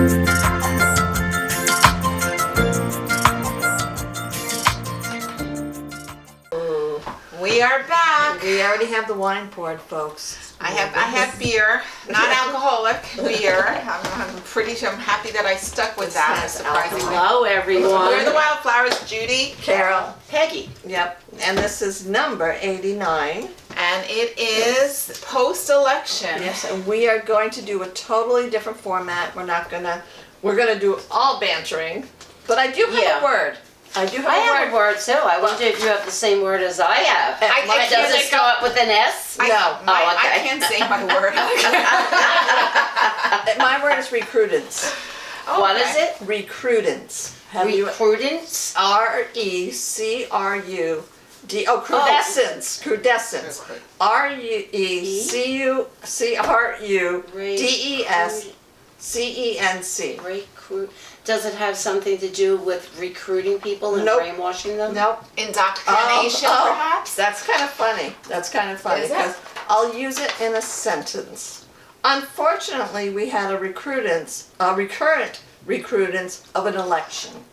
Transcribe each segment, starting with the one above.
We are back. We already have the wine poured, folks. I have beer, non-alcoholic beer. I'm pretty sure I'm happy that I stuck with that. Surprisingly. Hello, everyone. We're the Wildflowers, Judy, Carol, Peggy. Yep. And this is number 89. and it is post-election. Yes, and we are going to do a totally different format. We're gonna do all bantering, but I do have a word. I have a word too. I wonder if you have the same word as I have. I Does it start with an S? No. I can't say my word. My word is recruitance. What is it? Recruitance. Recruitance? R-E-C-R-U-D. Oh, crudescence. Crudescence. R-E-C-R-U-D-E-S-C-E-N-C. Recruit. Does it have something to do with recruiting people and brainwashing them? Nope. Indoctrination, perhaps? That's kind of funny. Because I'll use it in a sentence. Unfortunately, we had a recurrent recruitance of an election.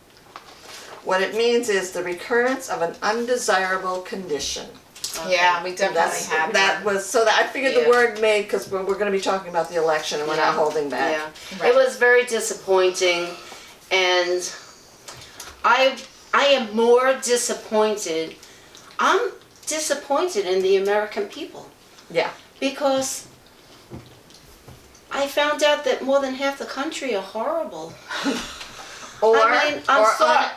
What it means is the recurrence of an undesirable condition. Okay. Yeah, we definitely had that. I figured the word made, because we're going to be talking about the election and we're not holding back. Yeah, right. It was very disappointing, and I am more disappointed. I'm disappointed in the American people. Yeah. Because I found out that more than half the country are horrible. Or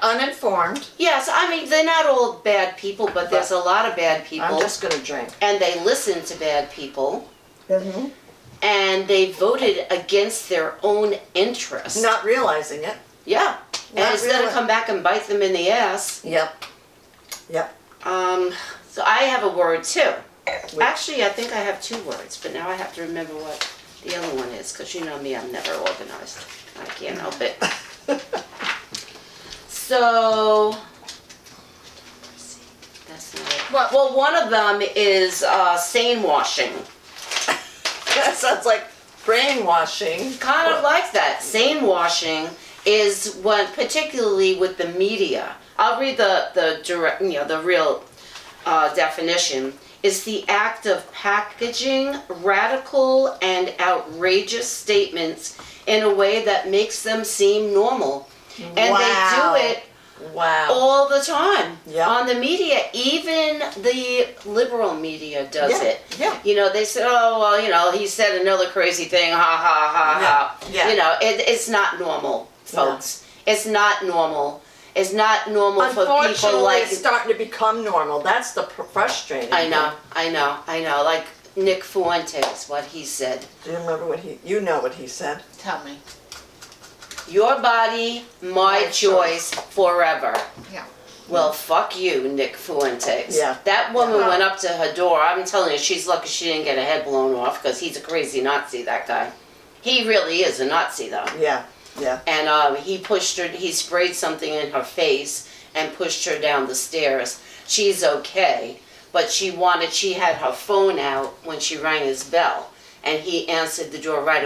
uninformed. Yes, I mean, they're not all bad people, but there's a lot of bad people. I'm just going to drink. And they listen to bad people. Mm-hmm. And they voted against their own interests. Not realizing it. Yeah. And instead of come back and bite them in the ass. Yep. So I have a word too. Actually, I think I have two words, but now I have to remember what the other one is, because you know me, I'm never organized. I can't help it. So, that's not it. Well, one of them is sane washing. That sounds like brainwashing. Kind of like that. Sane washing is when, particularly with the media. I'll read the direct, the real definition. Is the act of packaging radical and outrageous statements in a way that makes them seem normal. And they do it all the time on the media. Even the liberal media does it. Yeah. They said, oh, well, he said another crazy thing, ha, ha, ha, ha. Yeah. It's not normal, folks. No. It's not normal. It's not normal for people like... it's starting to become normal. That's the frustrating thing. I know. Like Nick Fuentes, what he said. Do you remember you know what he said? Tell me. Your body, my choice, forever. Yeah. Well, fuck you, Nick Fuentes. Yeah. That woman went up to her door. I'm telling you, she's lucky she didn't get her head blown off, because he's a crazy Nazi, that guy. He really is a Nazi, though. Yeah. And he pushed her, he sprayed something in her face and pushed her down the stairs. She's okay, but she had her phone out when she rang his bell. And he answered the door right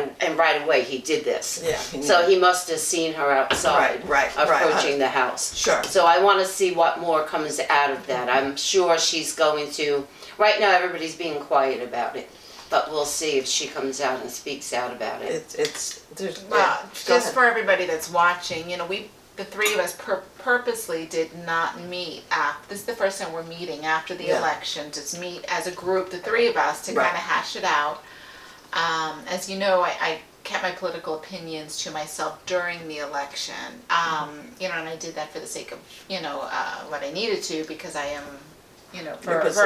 away he did this. Yeah. So he must have seen her outside, approaching the house. Sure. So I want to see what more comes out of that. I'm sure she's going to. Right now, everybody's being quiet about it, but we'll see if she comes out and speaks out about it. Just for everybody that's watching, the three of us purposely did not meet. This is the first time we're meeting after the election. Just meet as a group, the three of us, to kind of hash it out. As you know, I kept my political opinions to myself during the election, and I did that for the sake of, what I needed to, because I am, for but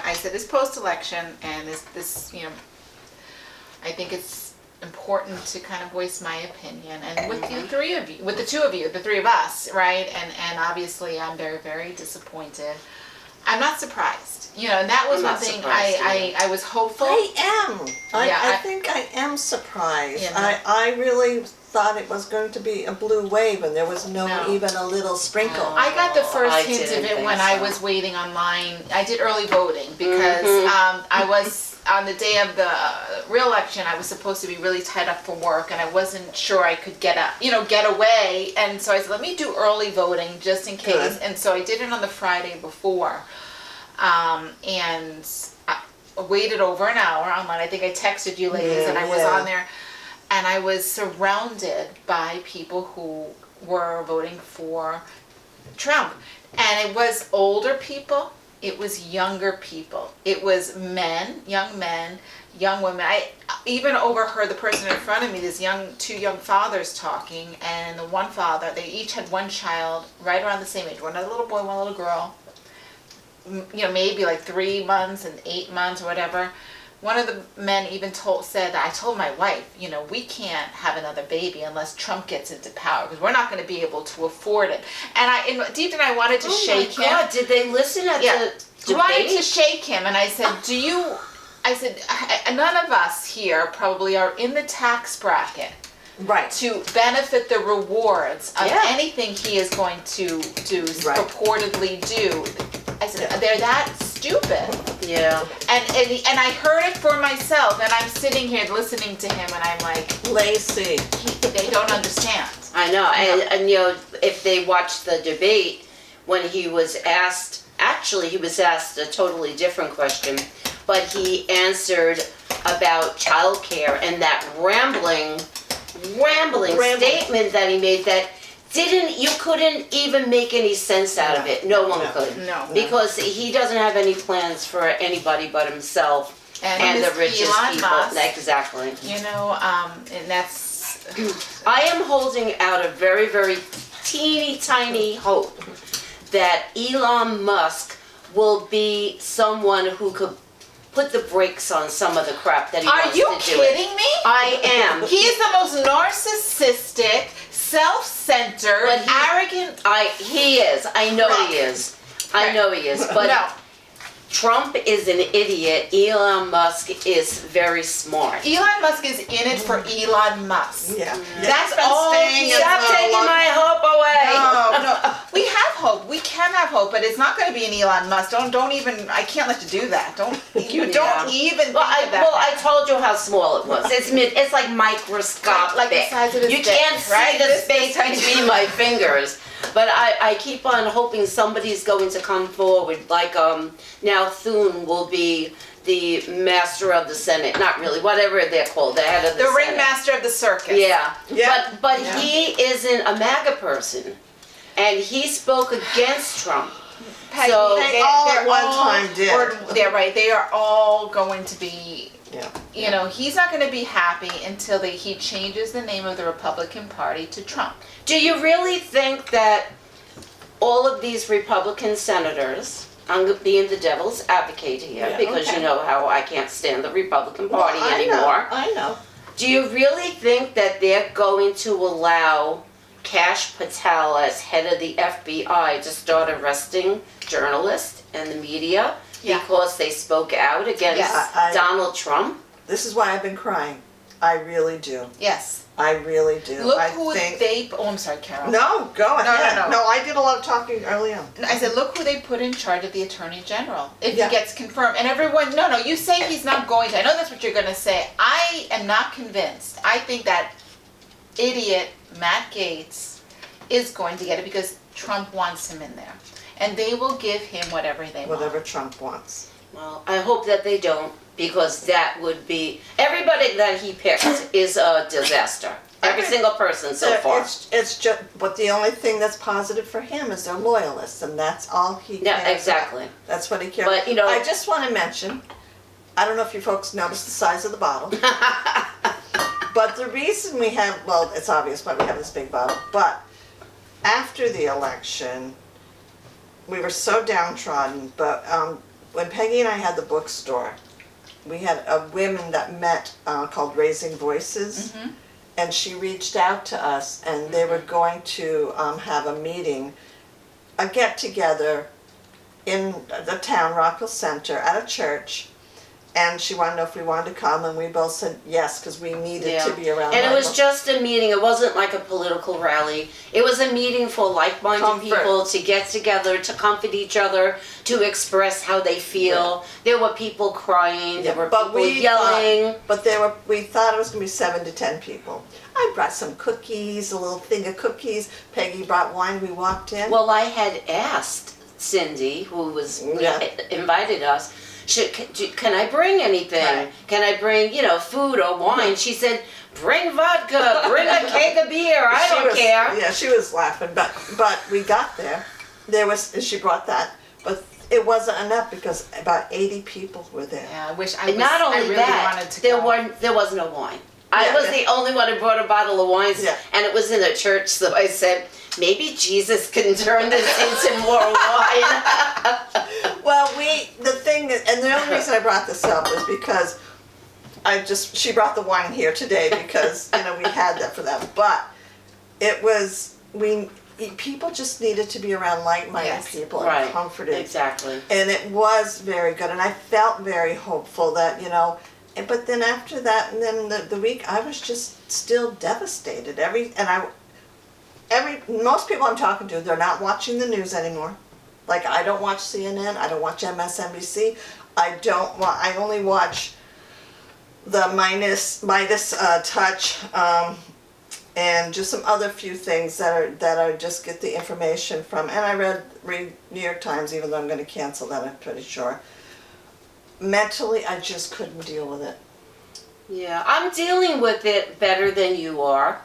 I said this post-election, and this, I think it's important to kind of voice my opinion, and with the three of you, with the two of you, the three of us, right, and obviously I'm very, very disappointed. I'm not surprised. And that was one thing I was hopeful. I am. I think I am surprised. Yeah, I really thought it was going to be a blue wave, and there was no even a little sprinkle. I got the first hint of it when I was waiting online. I did early voting because I was on the day of the real election, I was supposed to be really tied up for work, and I wasn't sure I could get away. And so I said, let me do early voting just in case. Good. And so I did it on the Friday before, and I waited over an hour online. I think I texted you ladies, and I was on there, and I was surrounded by people who were voting for Trump, and it was older people. It was younger people. It was men, young women. I even overheard the person in front of me, two young fathers talking, and the one father, they each had one child right around the same age, one little boy, one little girl, maybe like 3 months and 8 months or whatever. One of the men even said, I told my wife, we can't have another baby unless Trump gets into power, because we're not going to be able to afford it. And deep down I wanted to shake him. God, did they listen at the debate? I wanted to shake him, and I said, none of us here probably are in the tax bracket to benefit the rewards of anything he is going to purportedly do. I said, they're that stupid. Yeah. And I heard it for myself, and I'm sitting here listening to him, and I'm like, Lacey, they don't understand. I know. And if they watched the debate, when he was asked a totally different question, but he answered about childcare and that rambling statement that he made that you couldn't even make any sense out of it. No one could. No. Because he doesn't have any plans for anybody but himself and the richest Elon people. Musk. Exactly. And that's... I am holding out a very, very teeny tiny hope that Elon Musk will be someone who could put the brakes on some of the crap that he wants to do. Are you kidding me? I am. He is the most narcissistic, self-centered, arrogant... He is. I know he is. I know he is. But no. Trump is an idiot. Elon Musk is very smart. Elon Musk is in it for Elon Musk. Yeah. That's all. Stop taking my hope away. No. We have hope. We can have hope, but it's not going to be an Elon Musk. Don't even. I can't let you do that. Don't even. I told you how small it was. It's like microscopic. Like the size of his You dick, can't see the space between my fingers. But I keep on hoping somebody's going to come forward, like now Thune will be the master of the Senate. Not really, whatever they're called, the head of the Senate. The ringmaster of the circus. Yeah. But he isn't a MAGA person, and he spoke against Trump. Peggy, So they all at one time did. They're right. They are all going to be. Yeah. He's not going to be happy until he changes the name of the Republican Party to Trump. Do you really think that all of these Republican senators, I'm being the devil's advocate here, because you know how I can't stand the Republican Party anymore. I know. Do you really think that they're going to allow Kash Patel as head of the FBI to start arresting journalists and the media because they spoke out against Donald Trump? This is why I've been crying. I really do. Yes. I really do. Look who they... Oh, I'm sorry, Carol. No, go ahead. No. I did a lot of talking early on. I said, look who they put in charge of the Attorney General, if he gets confirmed. And everyone, no, you say he's not going to. I know that's what you're going to say. I am not convinced. I think that idiot Matt Gaetz is going to get it because Trump wants him in there. And they will give him whatever they want. Whatever Trump wants. Well, I hope that they don't, because that would be... Everybody that he picks is a disaster. Every single person so far. It's just, but the only thing that's positive for him is they're loyalists, and that's all he cares Yeah, exactly. about. That's what he cares But, about. I just want to mention, I don't know if you folks noticed the size of the bottle, but the reason we have, well, it's obvious why we have this big bottle, but after the election, we were so downtrodden, but when Peggy and I had the bookstore, we had a women that met called Raising Voices, and she reached out to us, and they were going to have a meeting, a get-together in the town, Rockville Center, at a church, and she wanted to know if we wanted to come, and we both said yes, because we needed to be around And it was Michael. just a meeting. It wasn't like a political rally. It was a meeting for like-minded Comfort. people to get together, to comfort each other, to express how they feel. There were people crying. There were But people we yelling. we thought it was going to be 7 to 10 people. I brought some cookies, a little thing of cookies. Peggy brought wine. We walked in. Well, I had asked Cindy, who was invited us, can I bring anything? Right. Can I bring, food or wine? She said, bring vodka, bring a keg of beer. I don't care. Yeah, she was laughing, but we got there. She brought that, but it wasn't enough because about 80 people were there. Yeah, I wish I And not only I really that, wanted to there go. there was no wine. I was the only one who brought a bottle of wine, and it was in a church, so I said, maybe Jesus can turn this into more wine. Well, and the only reason I brought this up is because she brought the wine here today because, we had that for them. But it was, people just needed to be around like-minded people and comforted. Exactly. And it was very good, and I felt very hopeful that, but then after that, and then the week, I was just still devastated. Most people I'm talking to, they're not watching the news anymore. Like, I don't watch CNN, I don't watch MSNBC, I only watch the Midas Touch, and just some other few things that I just get the information from. And I read New York Times, even though I'm going to cancel that, I'm pretty sure. Mentally, I just couldn't deal with it. Yeah, I'm dealing with it better than you are.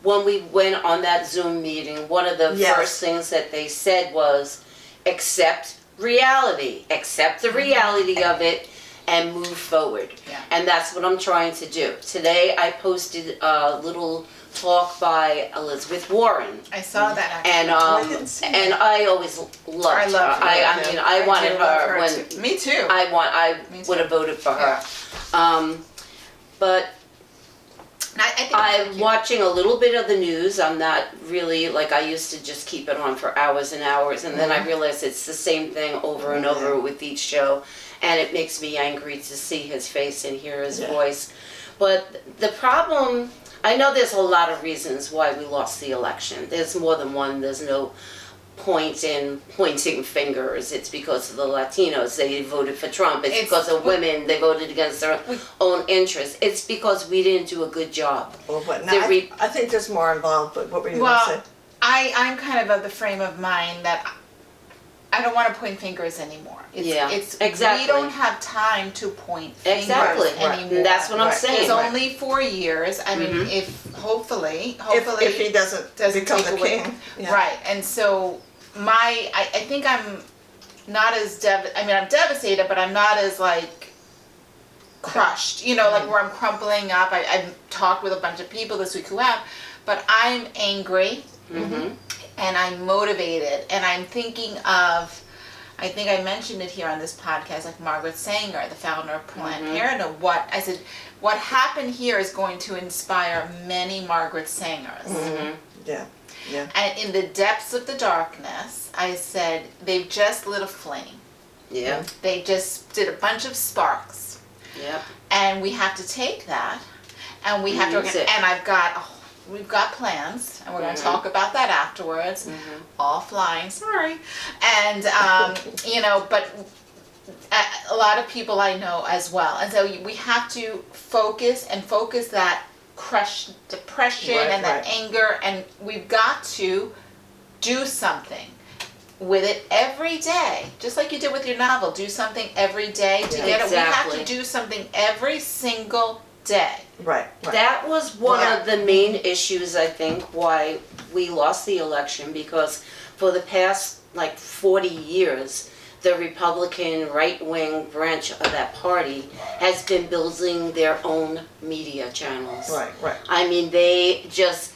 When we went on that Zoom meeting, one of the first things that they said was, accept reality, accept the reality of it, and move forward. Yeah. And that's what I'm trying to do. Today I posted a little talk by Elizabeth Warren. I saw that actually. And I always loved her. I wanted her when me too. I would have voted for her. But I'm watching a little bit of the news. I'm not really, I used to just keep it on for hours and hours, and then I realized it's the same thing over and over with each show, and it makes me angry to see his face and hear his voice. But the problem, I know there's a lot of reasons why we lost the election. There's more than one. There's no point in pointing fingers. It's because of the Latinos. They voted for Trump. It's because of women. They voted against their own interests. It's because we didn't do a good job. Well, but no, I think there's more involved, but what were you going to say? I'm kind of the frame of mind that I don't want to point fingers anymore. Exactly. We don't have time to point fingers anymore. And that's what I'm saying. It's only 4 years. I mean, if hopefully if he doesn't become the king, right? And so I think I'm not as I'm devastated, but I'm not as crushed. Where I'm crumpling up. I've talked with a bunch of people this week who have, but I'm angry. And I'm motivated, and I'm thinking of, I think I mentioned it here on this podcast, like Margaret Sanger, the founder of Planned Parenthood. I said, what happened here is going to inspire many Margaret Sangers. Yeah. And in the depths of the darkness, I said, they've just lit a flame. Yeah. They just did a bunch of sparks. Yeah. And we have to take that, and we have to, and we've got plans, and we're going to talk about that afterwards, offline, sorry. And, but a lot of people I know as well. And so we have to focus that crushed depression and that anger, and we've got to do something with it every day. Just like you did with your novel, do something every day to get it. We have to do something every single day. Right. That was one of the main issues, I think, why we lost the election, because for the past 40 years, the Republican right-wing branch of that party has been building their own media channels. Right. I mean, they just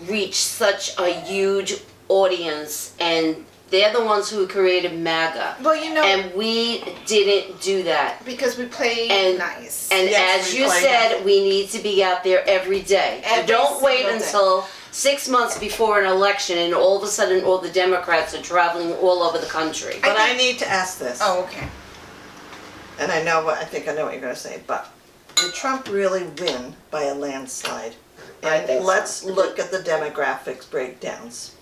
reach such a huge audience, and they're the ones who created MAGA. Well, and we didn't do that. Because we played nice. And as you said, we need to be out there every day. Don't wait until 6 months before an election and all of a sudden all the Democrats are traveling all over the country. But I need to ask this. Oh, okay. and I think I know what you're going to say, but did Trump really win by a landslide? I And think so. let's look at the demographics breakdowns.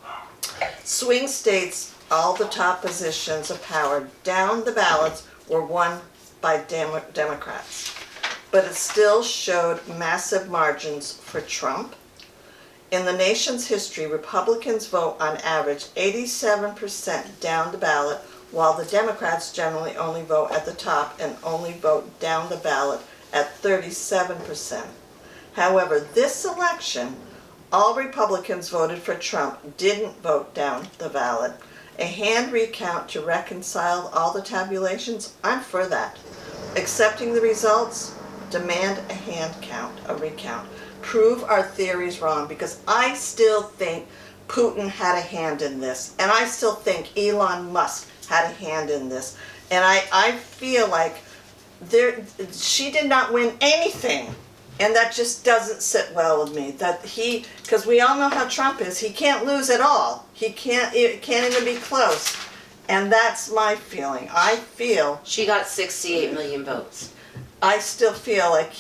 Swing states, all the top positions of power down the ballots were won by Democrats. But it still showed massive margins for Trump. In the nation's history, Republicans vote on average 87% down the ballot, while the Democrats generally only vote at the top and only vote down the ballot at 37%. However, this election, all Republicans voted for Trump, didn't vote down the ballot. A hand recount to reconcile all the tabulations, I'm for that. Accepting the results, demand a hand count, a recount. Prove our theories wrong, because I still think Putin had a hand in this, and I still think Elon Musk had a hand in this, and I feel like she did not win anything, and that just doesn't sit well with me. Because we all know how Trump is, he can't lose at all. It can't even be close, and that's my feeling. I feel She got 68 million votes. I still feel like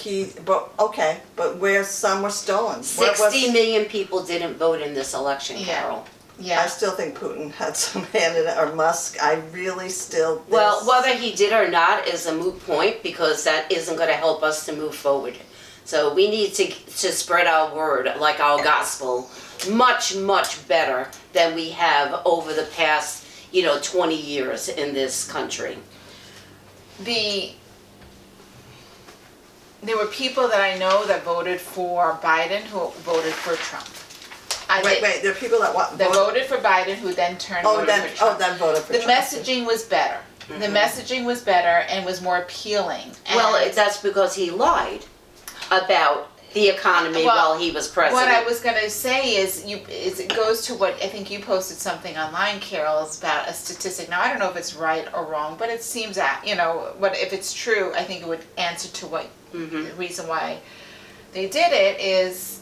but where some were stolen. 60 million people didn't vote in this election, Yeah. Carol. Yeah. I still think Putin had some hand in it, or Musk. I really still. Well, whether he did or not is a moot point, because that isn't going to help us to move forward. So we need to spread our word, like our gospel, much, much better than we have over the past, 20 years in this country. There were people that I know that voted for Biden who voted for Trump. Wait. There are people that Voted for Biden who then turned voted for Trump. then voted for The Trump. messaging was better. The messaging was better and was more appealing. Well, And that's because he lied about the economy while he was president. what I was going to say is it goes to what I think you posted something online, Carol, is about a statistic. Now I don't know if it's right or wrong, but it seems that what if it's true, I think it would answer to what the reason why they did it is.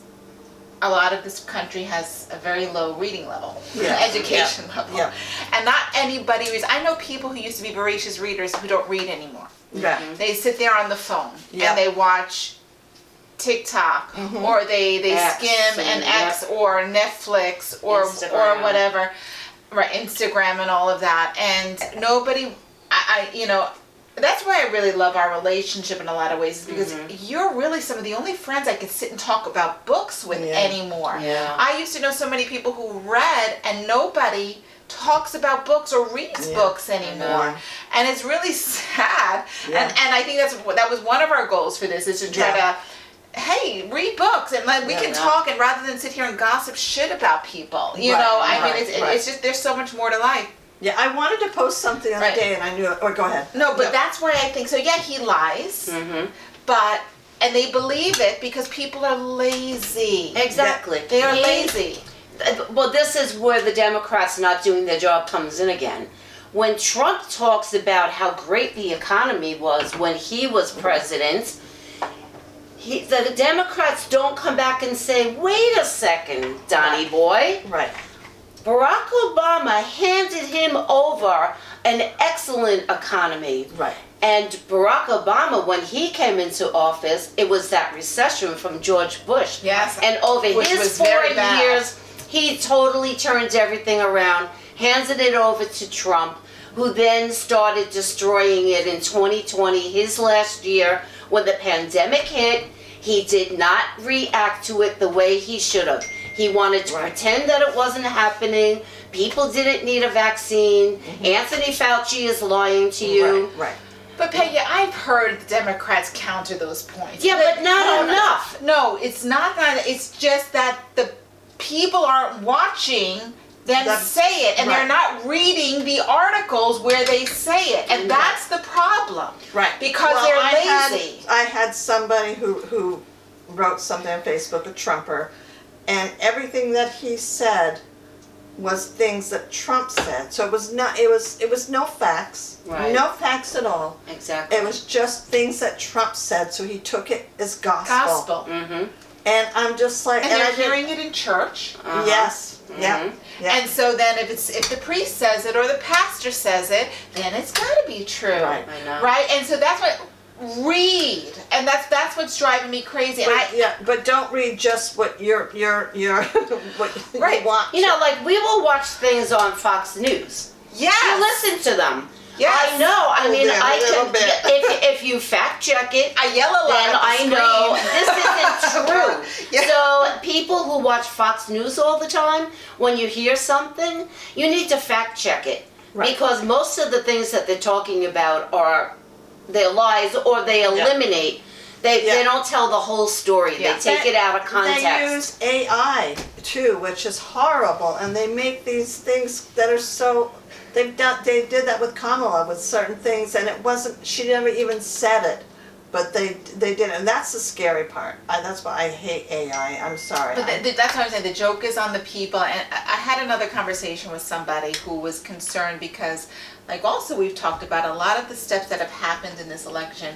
A lot of this country has a very low reading level, education level, and not anybody reads. I know people who used to be voracious readers who don't read anymore. Yeah. They sit there on the phone and they watch TikTok or they X, skim and X or Netflix or Instagram. whatever, right? Instagram and all of that, and nobody. That's why I really love our relationship in a lot of ways, is because you're really some of the only friends I could sit and talk about books with anymore. Yeah. I used to know so many people who read, and nobody talks about books or reads books anymore. And it's really sad. Yeah. And I think that was one of our goals for this, is to try to, hey, read books, and we can talk, and rather than sit here and gossip shit about people, it's just, there's so much more to life. Yeah, I wanted to post something the other day, and I knew it. Or go ahead. No, but that's why I think so. Yeah, he lies, and they believe it because people are lazy. Exactly. They are lazy. Well, this is where the Democrats not doing their job comes in again. When Trump talks about how great the economy was when he was president, the Democrats don't come back and say, wait a second, Donnie boy. Right. Barack Obama handed him over an excellent economy. Right. And Barack Obama, when he came into office, it was that recession from George Bush. Yes. And over Which his was 4 very bad. years, he totally turned everything around, handed it over to Trump, who then started destroying it in 2020, his last year, when the pandemic hit. He did not react to it the way he should have. He wanted to pretend that it wasn't happening. People didn't need a vaccine. Anthony Fauci is lying to you. Right. But Peggy, I've heard the Democrats counter those points. Yeah, but not enough. No, it's not that. It's just that the people aren't watching them say it, and they're not reading the articles where they say it, and that's the problem. Right. Because they're lazy. I had somebody who wrote something on Facebook, a Trumper, and everything that he said was things that Trump said. So it was no facts. Right. No facts at all. Exactly. It was just things that Trump said, so he took it as gospel. Mm-hmm. And I'm just like, And they're hearing it in church. Yes. Mhm. Yeah. Yeah. And so then if the priest says it or the pastor says it, then it's got to be true. Right. I know. Right? And so that's what read. And that's what's driving me crazy. And But don't read just what you're what Right. you want. You know, like we will watch things on Fox News. yes. You listen to them. Yes. I know. I mean, Yeah, I a little can. bit. If you fact check it, I yell a lot then at the I screen. know this isn't true. Yeah. So people who watch Fox News all the time, when you hear something, you need to fact check it. Right. Because most of the things that they're talking about are they're lies or they eliminate. They don't tell the whole story. Yeah. They take it out of context. They use AI too, which is horrible, and they make these things that are so. They did that with Kamala with certain things, and it wasn't. She never even said it, but they did it, and that's the scary part. That's why I hate AI. I'm sorry. But that's what I'm saying. The joke is on the people. And I had another conversation with somebody who was concerned because, like, also we've talked about a lot of the steps that have happened in this election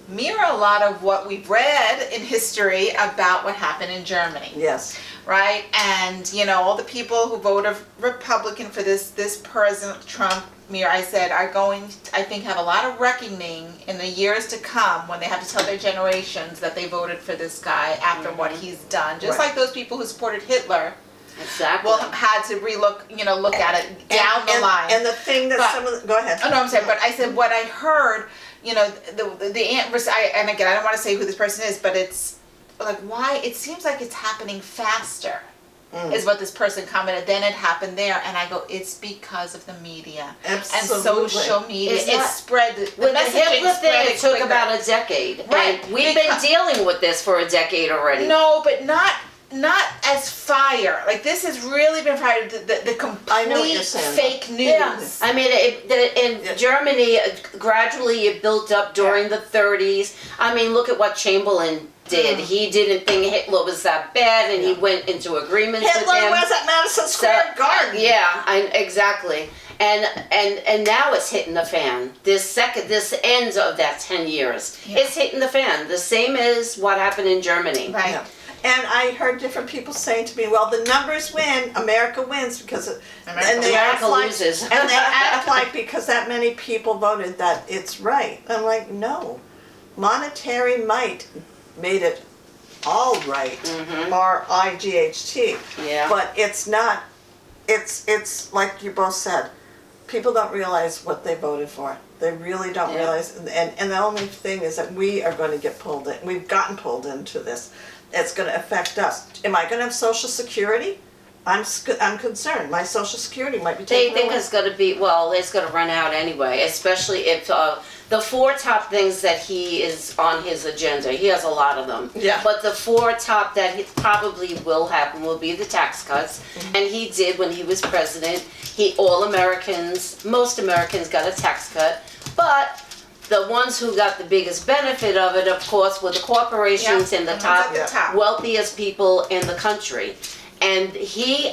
mirror a lot of what we've read in history about what happened in Germany. Yes. Right? And, you know, all the people who voted Republican for this President Trump, I said, are going to, I think, have a lot of reckoning in the years to come when they have to tell their generations that they voted for this guy after what he's done. Just Right. like those people who supported Hitler Exactly. will had to look at it down the line. And the thing that But- some of the, go ahead. Oh no, I'm saying, but I said what I heard. You know, and again, I don't want to say who this person is, but it's like why it seems like it's happening faster. Is what this person commented. Then it happened there, and I go, it's because of the media Absolutely. and social media. It's It not- spread. The With the messaging Hitler thing, spread it took quicker. about a decade. Right. And we've been dealing with this for a decade already. No, but not as fire. Like this has really been fire. The I know what complete you're saying. fake news. Yeah, I mean, in Yeah. Germany, gradually it built up during the 30s. I mean, look at what Chamberlain did. He didn't think Hitler was that bad, and he went into agreements with Hitler him. was at Madison Square Garden. Yeah, exactly. And now it's hitting the fan. This ends of that 10 years. Yeah. It's hitting the fan. The same as what happened in Germany. Right. Yeah. And I heard different people saying to me, "Well, the numbers win. America wins because," and they act America like, loses. and they act like because that many people voted that it's right. I'm like, no, monetary might made it all right, RIGHT. Yeah. But it's not. It's like you both said. People don't realize what they voted for. They really don't realize. And the only thing is that we are going to get pulled in. We've gotten pulled into this. It's going to affect us. Am I going to have Social Security? I'm concerned. My Social Security might be They taken think away. it's going to be, well, it's going to run out anyway, especially if the 4 top things that he is on his agenda, he has a lot of them. Yeah. But the 4 top that probably will happen will be the tax cuts. And he did when he was president. Most Americans got a tax cut. But the ones who got the biggest benefit of it, of course, were the corporations and the ones at top, the top. wealthiest people in the country. And he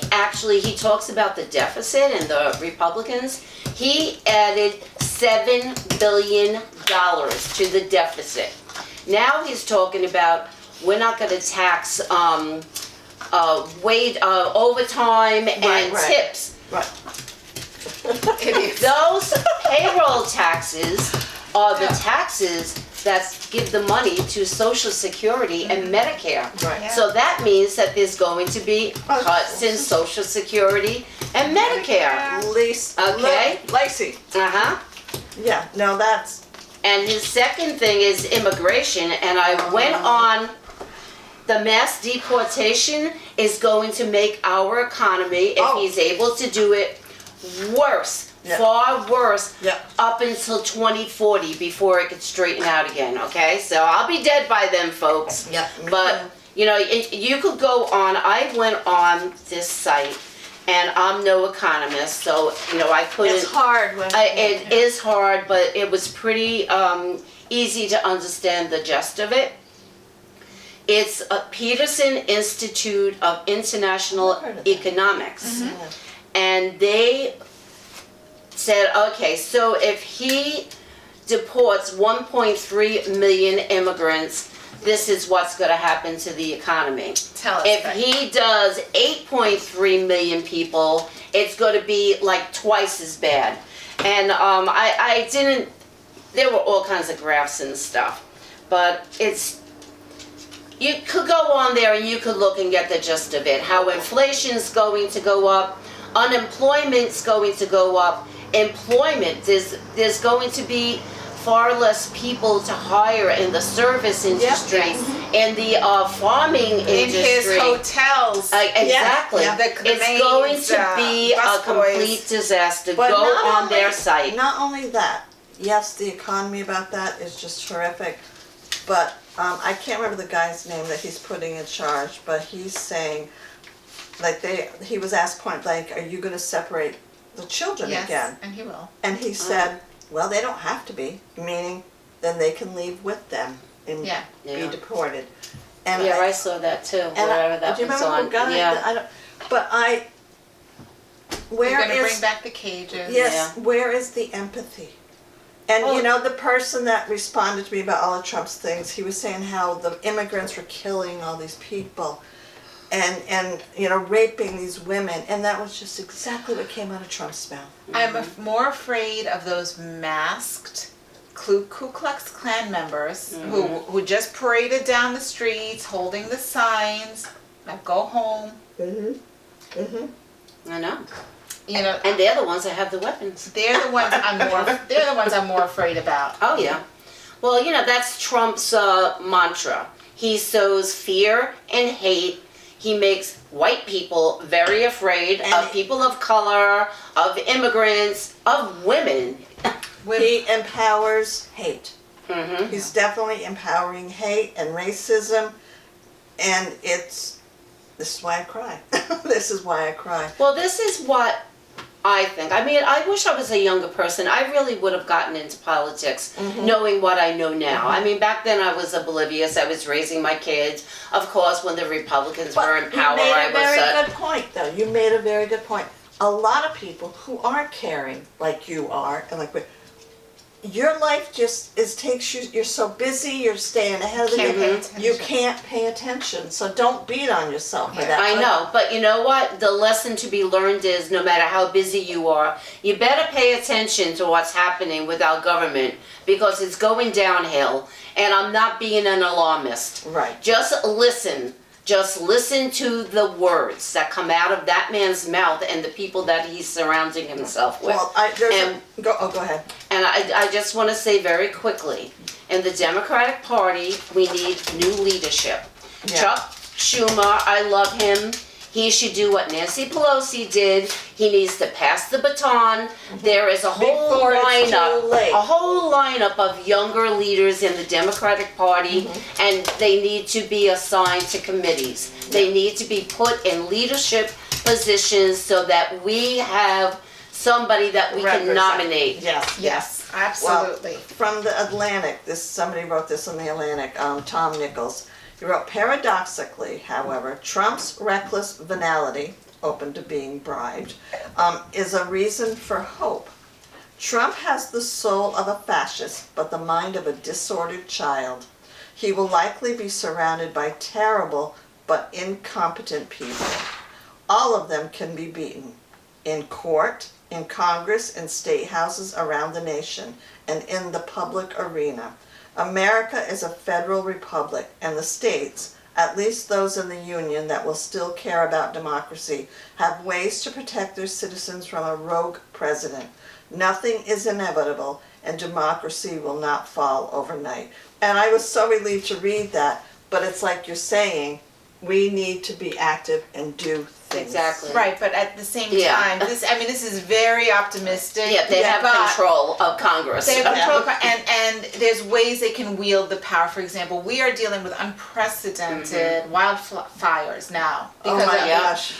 talks about the deficit and the Republicans. He added $7 billion to the deficit. Now he's talking about we're not going to tax overtime and Right. tips. Right. Those payroll taxes are the taxes that give the money to Social Security and Medicare. Right. Yeah. So that means that there's going to be cuts in Social Security and Medicare. Okay. Lacey. Uh-huh. Yeah. No, that's. And his second thing is immigration, and I went on the mass deportation is going to make our economy, if he's able to do it, worse. Yeah. Far worse, Yeah. up until 2040 before it could straighten out again, okay? So I'll be dead by then, folks. Yeah. But, you know, you could go on, I went on this site, and I'm no economist, so, you know, I couldn't. It's hard when. It is hard, but it was pretty easy to understand the gist of it. It's a Peterson Institute of International I've heard of that. Economics. And they said, okay, so if he deports 1.3 million immigrants, this is what's going to happen to the economy. Tell us. If Becky. he does 8.3 million people, it's going to be like twice as bad. And I didn't, there were all kinds of graphs and stuff, but you could go on there and you could look and get the gist of it. How inflation's going to go up, unemployment's going to go up, employment, there's going to be far less people to hire in the service industry, in the farming industry. In his hotels. Exactly. Yeah. It's going to be a complete disaster. But Go not on only- their site. Not only that, yes, the economy about that is just terrific, but I can't remember the guy's name that he's putting in charge, but he's saying, like he was asked point blank, are you going to separate the children Yes, again? and he will. And he said, well, they don't have to be, meaning then they can leave with them and Yeah. be deported. And Yeah, I saw that too, and wherever that do you was remember on. who got it? Yeah. I don't, but We're where going to bring is, back the cages. yes, where is the empathy? And Well- you know, the person that responded to me about all of Trump's things, he was saying how the immigrants were killing all these people and you know, raping these women, and that was just exactly what came out of Trump's mouth. I'm more afraid of those masked Ku Klux Klan members who just paraded down the streets holding the signs, now go home. I know. You know, And they're the ones that have the weapons. they're the ones I'm more afraid about. Oh, yeah. Well, you know, that's Trump's mantra. He sows fear and hate. He makes white people very afraid of people of color, of immigrants, of women. He empowers hate. Mm-hmm. He's definitely empowering hate and racism, and this is why I cry. This is why I cry. Well, this is what I think. I mean, I wish I was a younger person. I really would have gotten into politics knowing what I know now. I mean, back then I was oblivious. I was raising my kids. Of course, when the Republicans were in power, I you made a very was... good point, though. You made a very good point. A lot of people who aren't caring like you are, and like your life just takes you. You're so busy. You're staying ahead of the Can't pay game. attention. You can't pay attention. So don't beat on yourself for Yeah. that. I know, but you know what? The lesson to be learned is no matter how busy you are, you better pay attention to what's happening with our government because it's going downhill. And I'm not being an alarmist. Right. Just listen. Just listen to the words that come out of that man's mouth and the people that he's surrounding himself with. Well, go ahead. And I just want to say very quickly, in the Democratic Party, we need new leadership. Yeah. Chuck Schumer, I love him. He should do what Nancy Pelosi did. He needs to pass the baton. There is a whole Before it's lineup, too late. a whole lineup of younger leaders in the Democratic Party, and they need to be assigned to committees. They need to be put in leadership positions so that we have somebody that we can Represent. nominate. Yes, absolutely. Well, from the Atlantic, somebody wrote this in the Atlantic, Tom Nichols. He wrote, paradoxically, however, Trump's reckless venality, open to being bribed, is a reason for hope. Trump has the soul of a fascist, but the mind of a disordered child. He will likely be surrounded by terrible but incompetent people. All of them can be beaten in court, in Congress, in state houses around the nation, and in the public arena. America is a federal republic, and the states, at least those in the Union that will still care about democracy, have ways to protect their citizens from a rogue president. Nothing is inevitable, and democracy will not fall overnight. And I was so relieved to read that, but it's like you're saying, we need to be active and do things. Exactly. Right, but at the same Yeah. time, this is very optimistic. Yeah, they have but control of Congress. They have control, and there's ways they can wield the power. For example, we are dealing with unprecedented wildfires now. Oh Because my gosh.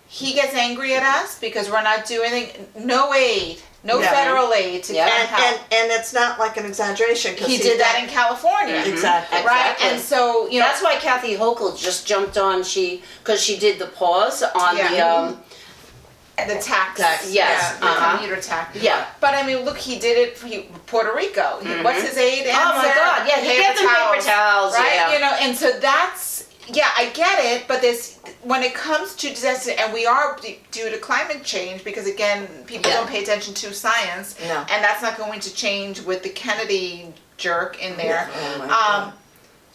he gets angry at us because we're not doing anything, no aid, no Yeah. federal aid to Yeah. come help. And it's not like an exaggeration. 'Cause He did that in California. Exactly. Right, Exactly. and so, you know, That's why Kathy Hochul just jumped on, because she did the pause on Yeah. the tax. Tax, yes, the commuter tax. Yeah. But I mean, look, he did it for Puerto Rico. What's his aid answer? Oh my God! Yeah, he gave them paper towels. right? Yeah. You know, and so that's I get it. But when it comes to disaster, and we are due to climate change, because again, people don't pay attention to science, and that's not going to change with the Kennedy jerk in there. Oh my God.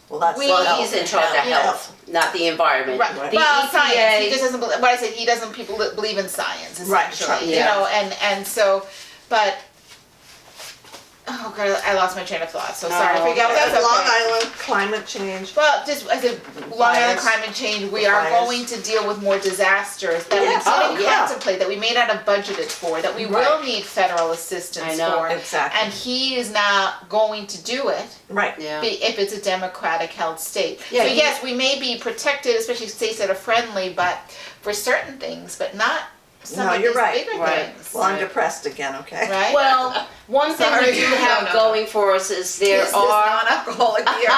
Well, he's in charge of health, not the environment. Right. The EPA, science. He just doesn't believe. What I said, he doesn't believe in science, essentially. Right. You know, and so, but. Oh God, I lost my train of thought. So sorry. I forgot. That's okay. Long Island climate change. Well, just as a Long Island climate change, we are going to deal with more disasters that we didn't contemplate, that we may not have budgeted for, that we will need federal assistance for. Exactly. And he is not going to do it. Right. Yeah. If it's a Democratic held state. Yeah, So yes, we may be protected, especially states that are friendly, but for certain things, but not some of these bigger things. Well, I'm depressed again, okay? Right? Well, one thing we do have going for us is there This are non-alcoholic beer.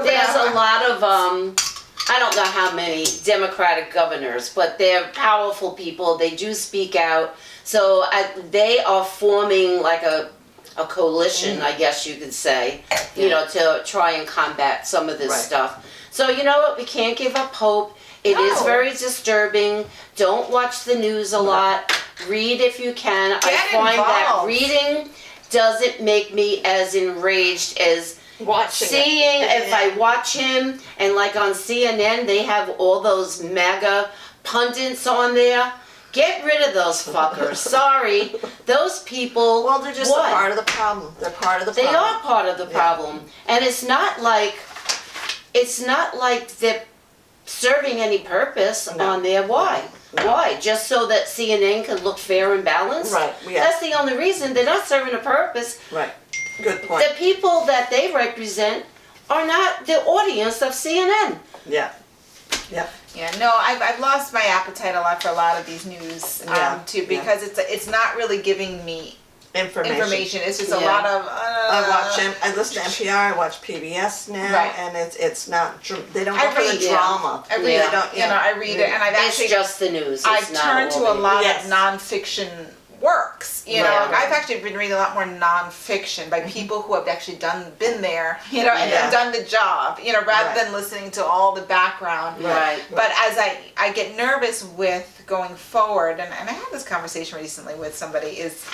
there's a lot of I don't know how many Democratic governors, but they're powerful people. They do speak out. So they are forming like a coalition, I guess you could say, you know, to try and combat some of this stuff. So you know what? We can't give up hope. It is very disturbing. Don't watch the news a lot. Read if you can. I find that reading doesn't make me as enraged as seeing if I watch him, and like on CNN they have all those MAGA pundits on there. Get rid of those fuckers. Sorry. Those people. Well, they're just a part of the problem. They're part of the problem. They are part of the problem. And it's not like they're serving any purpose on there. Why? Why? Just so that CNN can look fair and balanced? Right. Yeah. That's the only reason. They're not serving a purpose. Right. Good point. The people that they represent are not the audience of CNN. Yeah. Yeah. Yeah, no, I've lost my appetite a lot for a lot of these news too, because it's not really giving me information. It's just a lot of. I listen to NPR. I watch PBS now, and it's not. They don't go for the drama. I read it. I read it, and I've actually it's just the news. I've turned to a lot of nonfiction works. You know, I've actually been reading a lot more nonfiction by people who have actually been there, and have done the job, rather than listening to all the background. Right. But as I get nervous with going forward, and I had this conversation recently with somebody, is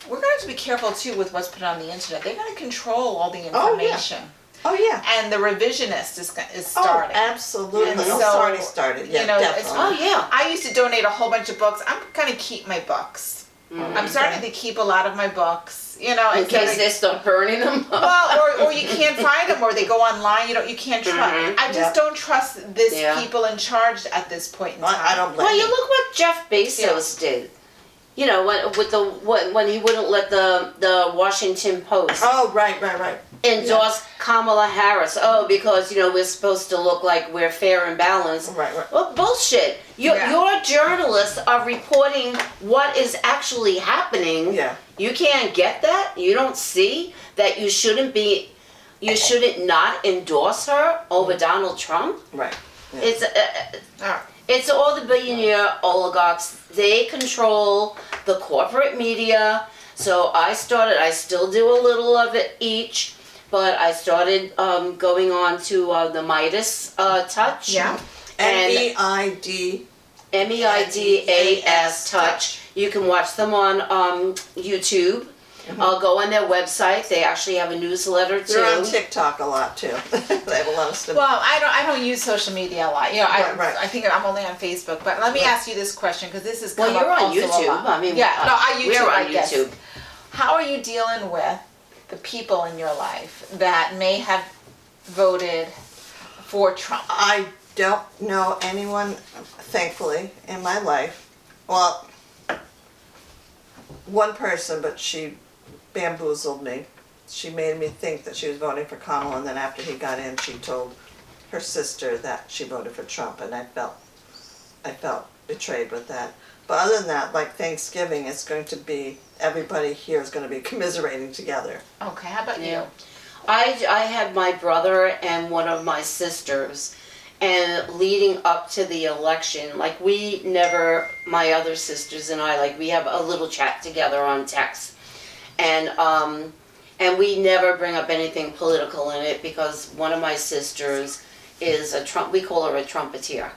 we're going to have to be careful too with what's put on the internet. They're going to control all the information. Oh yeah. And the revisionist is starting. Oh, absolutely. And It's already started. Yeah, definitely. I used to donate a whole bunch of books. I'm going to keep my books. I'm starting to keep a lot of my books, in case they start burning them. Well, or you can't find them, or they go online. You can't trust. I just don't trust this people in charge at this point in time. I don't blame Well, you look what Jeff Bezos did. When he wouldn't let the Washington Post. Oh, right. endorse Kamala Harris. Oh, because we're supposed to look like we're fair and balanced. Right. Well, bullshit. Your journalists are reporting what is actually happening. Yeah. You can't get that. You don't see that you shouldn't not endorse her over Donald Trump. Right. Yeah. It's all the billionaire oligarchs. They control the corporate media. So I still do a little of it each, but I started going on to the Midas Touch. Yeah. MEIDAS Touch. You can watch them on YouTube. I'll go on their website. They actually have a newsletter too. They're on TikTok a lot too. They have a lot of stuff. Well, I don't use social media a lot. Right. I think I'm only on Facebook. But let me ask you this question, because this is you're on YouTube. I mean, we're on YouTube. How are you dealing with the people in your life that may have voted for Trump? I don't know anyone, thankfully, in my life. Well, one person, but she bamboozled me. She made me think that she was voting for Kamala, and then after he got in, she told her sister that she voted for Trump, and I felt betrayed with that. But other than that, like Thanksgiving, it's going to be, everybody here is going to be commiserating together. Okay, how about you? I had my brother and one of my sisters, And leading up to the election, like we never, my other sisters and I, like we have a little chat together on text. And we never bring up anything political in it because one of my sisters is we call her a trumpeter.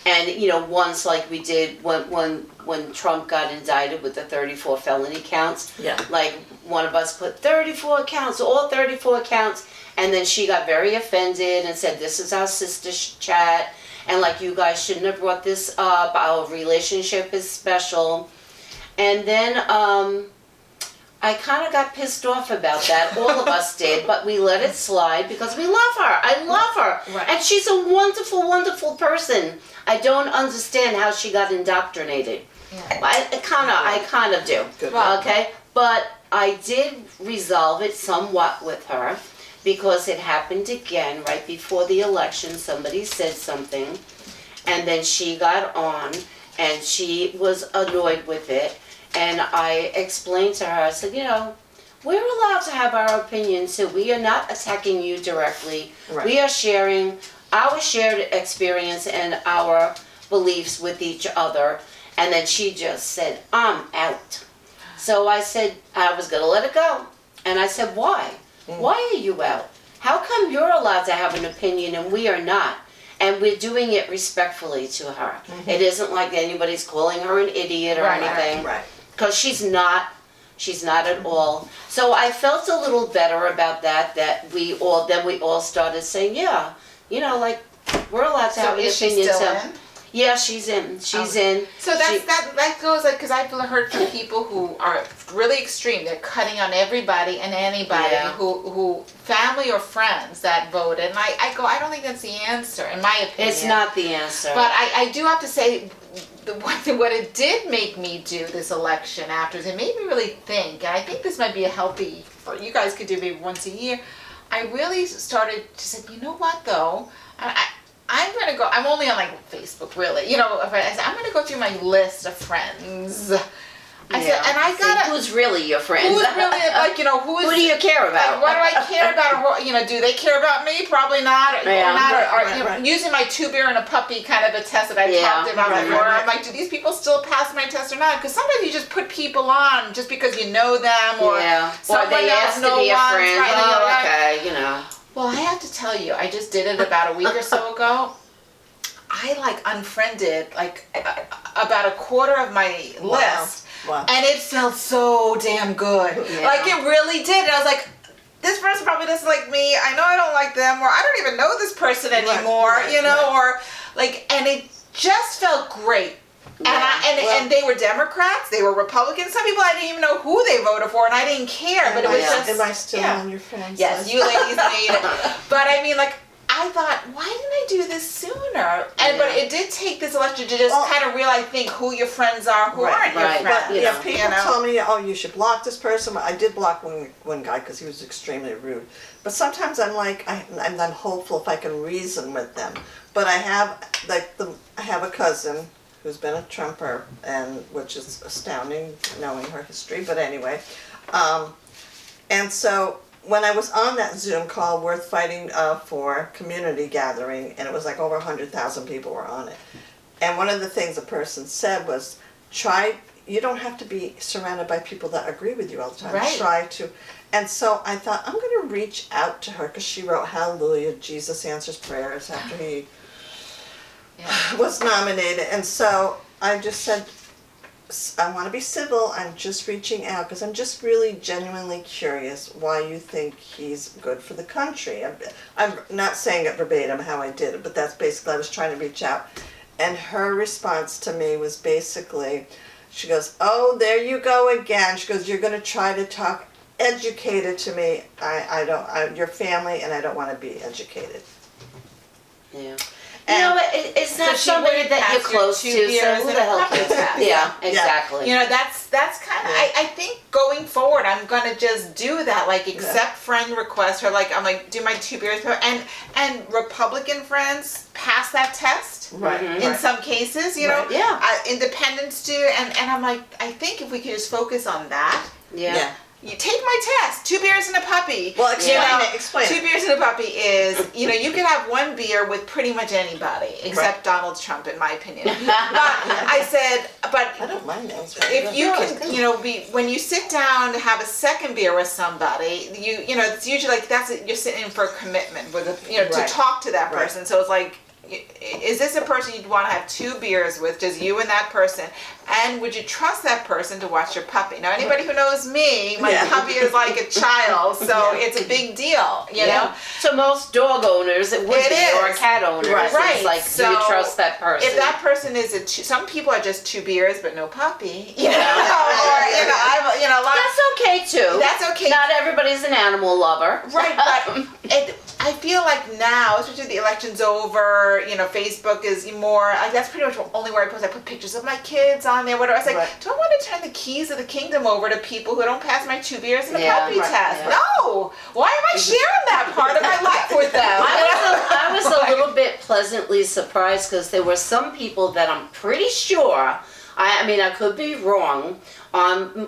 And once like we did when Trump got indicted with the 34 felony counts, like one of us put 34 counts, all 34 counts, and then she got very offended and said, this is our sister chat, and like you guys shouldn't have brought this up, our relationship is special. And then I kind of got pissed off about that. All of us did, but we let it slide because we love her. I love her. Right. And she's a wonderful, wonderful person. I don't understand how she got indoctrinated. Yeah. I kind of do. Good. Okay? But I did resolve it somewhat with her because it happened again right before the election. Somebody said something, and then she got on, and she was annoyed with it. And I explained to her, I said, we're allowed to have our opinions too. We are not attacking you directly. Right. We are sharing our shared experience and our beliefs with each other. And then she just said, I'm out. So I said, I was going to let it go. And I said, why? Why are you out? How come you're allowed to have an opinion and we are not? And we're doing it respectfully to her. It isn't like anybody's calling her an idiot or anything. Right. Because she's not at all. So I felt a little better about that we all started saying, like we're allowed to have an is she opinion. still in? Yeah, she's in. She's in. So that goes like, because I've heard from people who are really extreme. They're cutting on everybody and anybody who family or friends that voted. And I don't think that's the answer, in my opinion. It's not the answer. But I do have to say, what it did make me do this election afterwards, it made me really think, and I think this might be a healthy, or you guys could do maybe once a year. I really started to say, you know what though, I'm going to go, I'm only on like Facebook really, I said, I'm going to go through my list of friends. I said, and I got to... Who's really your friend? Who's really, who do you care about? Like, what do I care about? Or, do they care about me? Probably not. Or using my two beer and a puppy kind of a test that I talked about before. I'm like, do these people still pass my test or not? Because sometimes you just put people on just because you know them or someone they else ask to be a friend. Right, okay, Well, I have to tell you, I just did it about a week or so ago. I unfriended about a quarter of my list. Wow. And it felt so damn good. Yeah. Like it really did. And I was like, this person probably doesn't like me. I know I don't like them, or I don't even know this person anymore, or and it just felt great. And they were Democrats, they were Republicans. Some people I didn't even know who they voted for, and I didn't care. But it was just. Am I still on your friends? Yes, you ladies made it. But I mean, I thought, why didn't I do this sooner? But it did take this election to just kind of really think who your friends are, who aren't your friends. But people tell me, you should block this person. I did block one guy because he was extremely rude. But sometimes I'm like, I'm hopeful if I can reason with them. But I have I have a cousin who's been a Trumper, and which is astounding knowing her history. But anyway, and so. When I was on that Zoom call, Worth Fighting for community gathering, and it was like over 100,000 people were on it. And one of the things the person said was, you don't have to be surrounded by people that agree with you all the time. Right. Try to. And so I thought, I'm going to reach out to her, because she wrote, Hallelujah, Jesus answers prayers, after he was nominated. And so I just said, I want to be civil, I'm just reaching out because I'm just really genuinely curious why you think he's good for the country. I'm not saying it verbatim how I did it, but that's basically, I was trying to reach out. And her response to me was basically, she goes, oh, there you go again. She goes, you're going to try to talk educated to me. Your family, and I don't want to be educated. Yeah. It's not so somebody that you're close to, so who the hell cares? Yeah, exactly. That's kind of, I think going forward, I'm going to just do that, accept friend requests, or I'm do my 2 beers, and Republican friends pass that test. Right. In some cases, independents do, and I'm I think if we could just focus on that. Yeah. you take my test. 2 beers and a puppy. Well, explain 2 it. beers and a puppy is, you can have 1 beer with pretty much anybody, except Donald Trump, in my opinion. But I said, I don't mind that. if you can, when you sit down to have a second beer with somebody, it's usually like you're sitting in for a commitment with to talk to that person. So it's like, is this a person you'd want to have 2 beers with, just you and that person? And would you trust that person to watch your puppy? Now, anybody who knows me, my puppy is like a child, so it's a big deal, you know? So most dog owners, it would be, or cat owners, it's like, do you trust that person? If that person is some people are just 2 beers but no puppy, or, That's okay too. That's okay. Not everybody's an animal lover. Right, but I feel like now, especially the election's over, Facebook is more, that's pretty much only where I post. I put pictures of my kids on there, whatever. I was like, do I want to turn the keys of the kingdom over to people who don't pass my 2 beers and a puppy test? Yeah. No! Why am I sharing that part of my life with them? I was a little bit pleasantly surprised because there were some people that I'm pretty sure, I mean, I could be wrong, on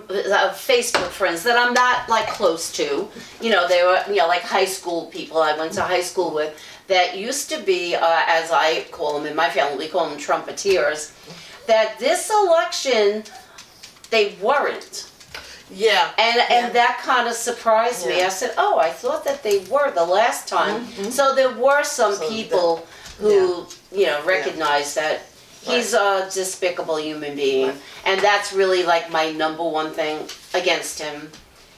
Facebook friends that I'm not like close to. They were like high school people I went to high school with that used to be, as I call them in my family, we call them trumpeters, that this election they weren't. Yeah. And that kind of surprised me. I said, oh, I thought that they were the last time. So there were some people who recognized that he's a despicable human being. And that's really like my number one thing against him.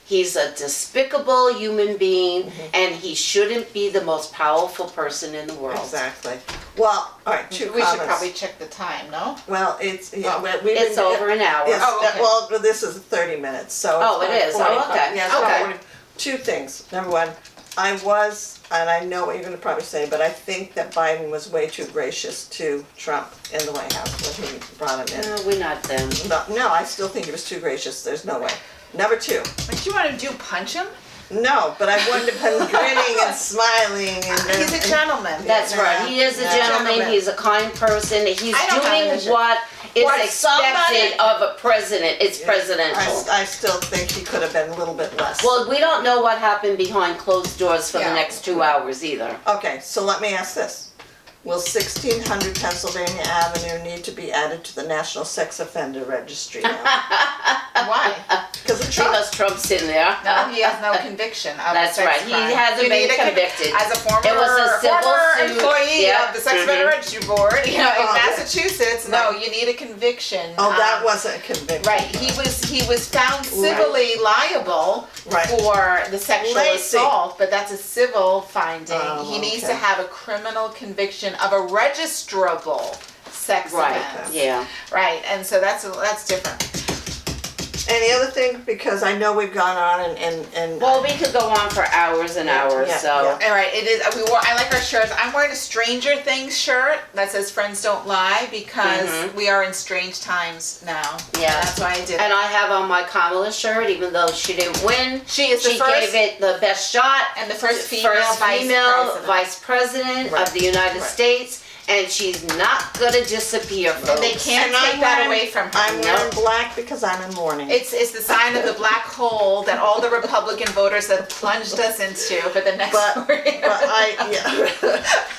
He's a despicable human being, and he shouldn't be the most powerful person in the world. Exactly. Well, all right, 2 We comments. should probably check the time, no? Well, it's It's over an hour. Okay. Well, this is 30 minutes, so. It is. Oh, okay. Yeah, Okay. 2 things. Number 1, and I know what you're going to probably say, but I think that Biden was way too gracious to Trump in the White House when he brought him in. No, we're not them. No, I still think he was too gracious. There's no way. Number 2. What you want to do, punch him? No, but I wouldn't have been grinning and smiling. He's a gentleman. That's right. He is a gentleman. He's a kind person. He's doing what is expected of a president. It's presidential. I still think he could have been a little bit less. Well, we don't know what happened behind closed doors for the next 2 hours either. Okay, so let me ask this. Will 1600 Pennsylvania Avenue need to be added to the National Sex Offender Registry now? Why? Because of Trump. Because Trump's in there. No, he has no conviction of That's sex right. crime. He hasn't been convicted. As a former, It was a civil suit. employee of the Sex Offender Registry Board, in Massachusetts, no, Right. you need a conviction. Oh, that wasn't a conviction. Right. He was found civilly liable for the sexual assault, but that's a civil finding. He needs to have a criminal conviction of a registrable sex offense. Yeah. Right. And so that's different. Any other thing? Because I know we've gone on and Well, we could go on for hours and hours. Yeah, So. All right, it is. I like our shirts. I'm wearing a Stranger Things shirt that says "Friends Don't Lie" because we are in strange times now. Yeah, that's why I did. And I have on my Kamala shirt, even though she didn't win. She is the She first gave it the best shot. and the first female vice president of the United States. And she's not gonna disappear, folks. And they can't take that away from her. I'm wearing black because I'm in mourning. It's the sign of the black hole that all the Republican voters have plunged us into for the next 4 years.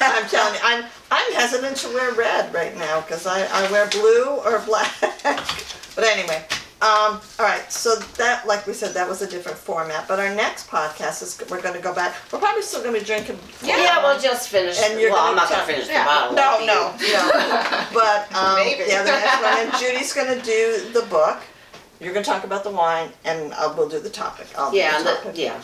I'm telling you, I'm hesitant to wear red right now because I wear blue or black. But anyway, all right. So that, like we said, that was a different format. But our next podcast is we're going to go back. We're probably still going to be drinking. Yeah, we'll just finish. And you're I'm gonna not gonna finish the bottle. No. But Maybe. yeah, the next one, and Judy's going to do the book. You're going to talk about the wine, and we'll do the topic.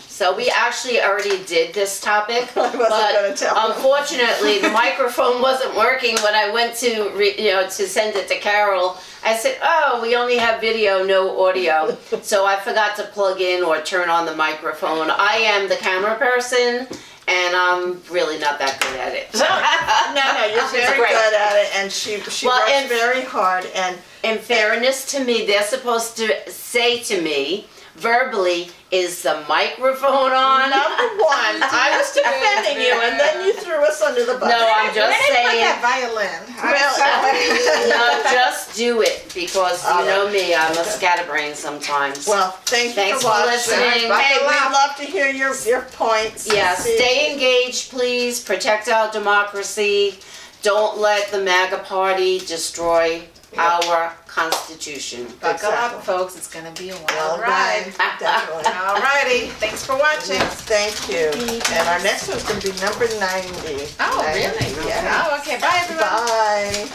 So we actually already did this topic, I wasn't gonna tell them. Unfortunately, the microphone wasn't working when I went to to send it to Carol. I said, "Oh, we only have video, no audio." So I forgot to plug in or turn on the microphone. I am the camera person, and I'm really not that good at it. No, you're very good at it, and she works very hard. And in fairness to me, they're supposed to say to me verbally, "Is the microphone on?" Number 1, I was defending you, and then you threw threw us under the bus. No, I'm just Where did they put saying. that violin? Well, No, just do it because you know me, I'm a scatterbrain sometimes. well, thank you Thanks for for watching. listening. Hey, Buckle we'd up. love to hear your points. Yeah, See- stay engaged, please. Protect our democracy. Don't let the MAGA party destroy our Constitution. Buckle Exactly. up, folks. It's going to be a wild Well, ride. definitely. Alrighty. Thanks for watching. Yes, thank you. And our next one's going to be number 90. Oh, really? Yeah. Oh, okay. Bye, everyone. Bye.